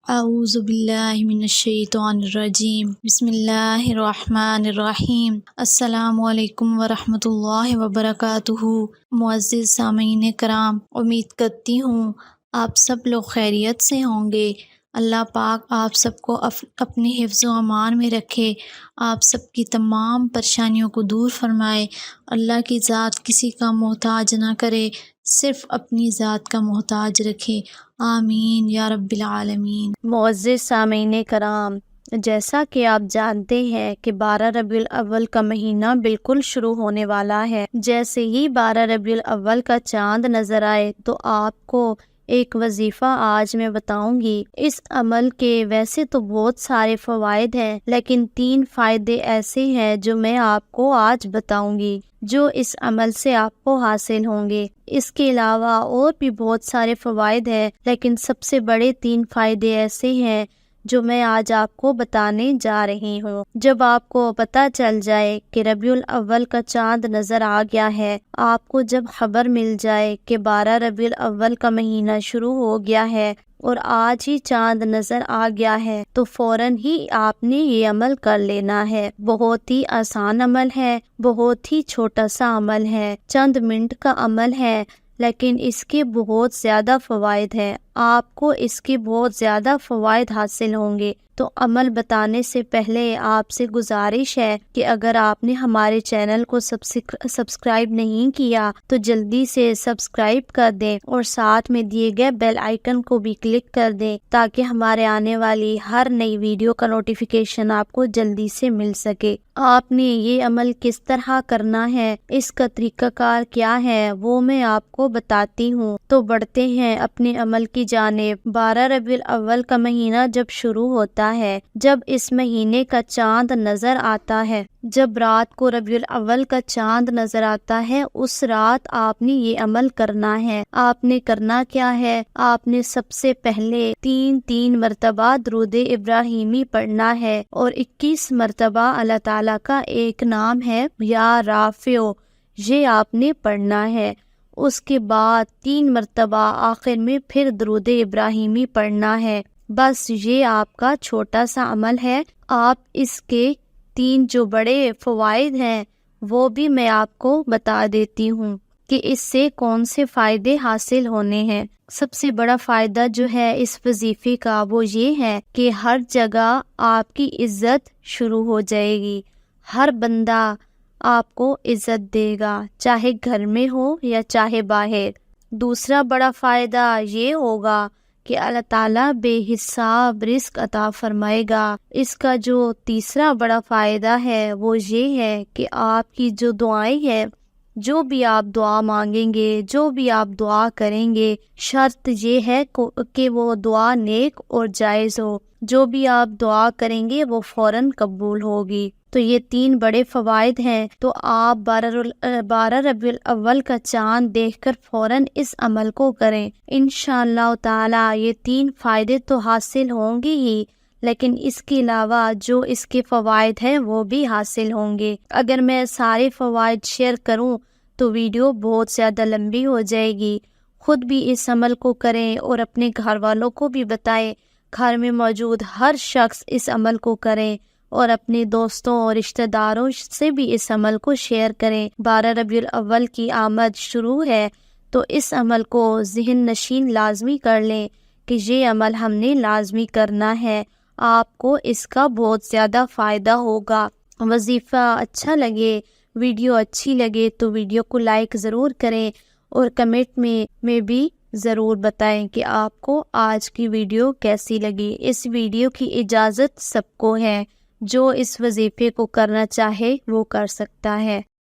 اعوذ باللہ من الشیطان الرجیم بسم اللہ الرحمن الرحیم السلام علیکم ورحمۃ اللہ وبرکاتہ۔ معزز سامعین کرام، امید کرتی ہوں آپ سب لوگ خیریت سے ہوں گے۔ اللہ پاک آپ سب کو اپنے حفظ و امان میں رکھے، آپ سب کی تمام پریشانیوں کو دور فرمائے۔ اللہ کی ذات کسی کا محتاج نہ کرے، صرف اپنی ذات کا محتاج رکھے، آمین یا رب العالمین۔ معزز سامعین کرام، جیسا کہ آپ جانتے ہیں کہ 12 ربیع الاول کا مہینہ بالکل شروع ہونے والا ہے۔ جیسے ہی 12 ربیع الاول کا چاند نظر آئے تو آپ کو ایک وظیفہ آج میں بتاؤں گی۔ اس عمل کے ویسے تو بہت سارے فوائد ہیں، لیکن 3 فائدے ایسے ہیں جو میں آپ کو آج بتاؤں گی، جو اس عمل سے آپ کو حاصل ہوں گے۔ اس کے علاوہ اور بھی بہت سارے فوائد ہیں، لیکن سب سے بڑے 3 فائدے ایسے ہیں جو میں آج آپ کو بتانے جا رہی ہوں۔ جب آپ کو پتہ چل جائے کہ ربیع الاول کا چاند نظر آ گیا ہے، آپ کو جب خبر مل جائے کہ 12 ربیع الاول کا مہینہ شروع ہو گیا ہے اور آج ہی چاند نظر آ گیا ہے، تو فوراً ہی آپ نے یہ عمل کر لینا ہے۔ بہت ہی آسان عمل ہے، بہت ہی چھوٹا سا عمل ہے، چند منٹ کا عمل ہے، لیکن اس کے بہت زیادہ فوائد ہیں۔ آپ کو اس کے بہت زیادہ فوائد حاصل ہوں گے۔ تو عمل بتانے سے پہلے آپ سے گزارش ہے کہ اگر آپ نے ہمارے چینل کو سبسکرائب نہیں کیا تو جلدی سے سبسکرائب کر دیں اور ساتھ میں دیے گئے بیل آئیکن کو بھی کلک کر دیں تاکہ ہمارے آنے والی ہر نئی ویڈیو کا نوٹیفیکیشن آپ کو جلدی سے مل سکے۔ آپ نے یہ عمل کس طرح کرنا ہے، اس کا طریقہ کار کیا ہے، وہ میں آپ کو بتاتی ہوں۔ تو بڑھتے ہیں اپنے عمل کی جانب۔ 12 ربیع الاول کا مہینہ جب شروع ہوتا ہے، جب اس مہینے کا چاند نظر آتا ہے، جب رات کو ربیع الاول کا چاند نظر آتا ہے، اس رات آپ نے یہ عمل کرنا ہے۔ آپ نے کرنا کیا ہے؟ آپ نے سب سے پہلے 3 مرتبہ درود ابراہیمی پڑھنا ہے اور 21 مرتبہ اللہ تعالیٰ کا ایک نام ہے یا رافع، یہ آپ نے پڑھنا ہے۔ اس کے بعد 3 مرتبہ آخر میں پھر درود ابراہیمی پڑھنا ہے۔ بس یہ آپ کا چھوٹا سا عمل ہے۔ آپ اس کے 3 جو بڑے فوائد ہیں وہ بھی میں آپ کو بتا دیتی ہوں کہ اس سے کون سے فائدے حاصل ہونے ہیں۔ سب سے بڑا فائدہ جو ہے اس وظیفے کا وہ یہ ہے کہ ہر جگہ آپ کی عزت شروع ہو جائے گی، ہر بندہ آپ کو عزت دے گا، چاہے گھر میں ہو یا چاہے باہر۔ دوسرا بڑا فائدہ یہ ہوگا کہ اللہ تعالیٰ بے حساب رزق عطا فرمائے گا۔ اس کا جو تیسرا بڑا فائدہ ہے وہ یہ ہے کہ آپ کی جو دعائیں ہیں، جو بھی آپ دعا مانگیں گے، جو بھی آپ دعا کریں گے، شرط یہ ہے کہ وہ دعا نیک اور جائز ہو۔ جو بھی آپ دعا کریں گے وہ فوراً قبول ہوگی۔ تو یہ 3 بڑے فوائد ہیں، تو آپ 12 ربیع الاول کا چاند دیکھ کر فوراً اس عمل کو کریں۔ انشاءاللہ تعالیٰ یہ 3 فائدے تو حاصل ہوں گے ہی، لیکن اس کے علاوہ جو اس کے فوائد ہیں وہ بھی حاصل ہوں گے۔ اگر میں سارے فوائد شیئر کروں تو ویڈیو بہت زیادہ لمبی ہو جائے گی۔ خود بھی اس عمل کو کریں اور اپنے گھر والوں کو بھی بتائیں، گھر میں موجود ہر شخص اس عمل کو کریں اور اپنے دوستوں اور رشتہ داروں سے بھی اس عمل کو شیئر کریں۔ 12 ربیع الاول کی آمد شروع ہے تو اس عمل کو ذہن نشین لازمی کر لیں کہ یہ عمل ہم نے لازمی کرنا ہے۔ آپ کو اس کا بہت زیادہ فائدہ ہوگا۔ وظیفہ اچھا لگے، ویڈیو اچھی لگے تو ویڈیو کو لائک ضرور کریں اور کمنٹ میں بھی ضرور بتائیں کہ آپ کو آج کی ویڈیو کیسی لگی۔ اس ویڈیو کی اجازت سب کو ہے، جو اس وظیفے کو کرنا چاہے وہ کر سکتا ہے۔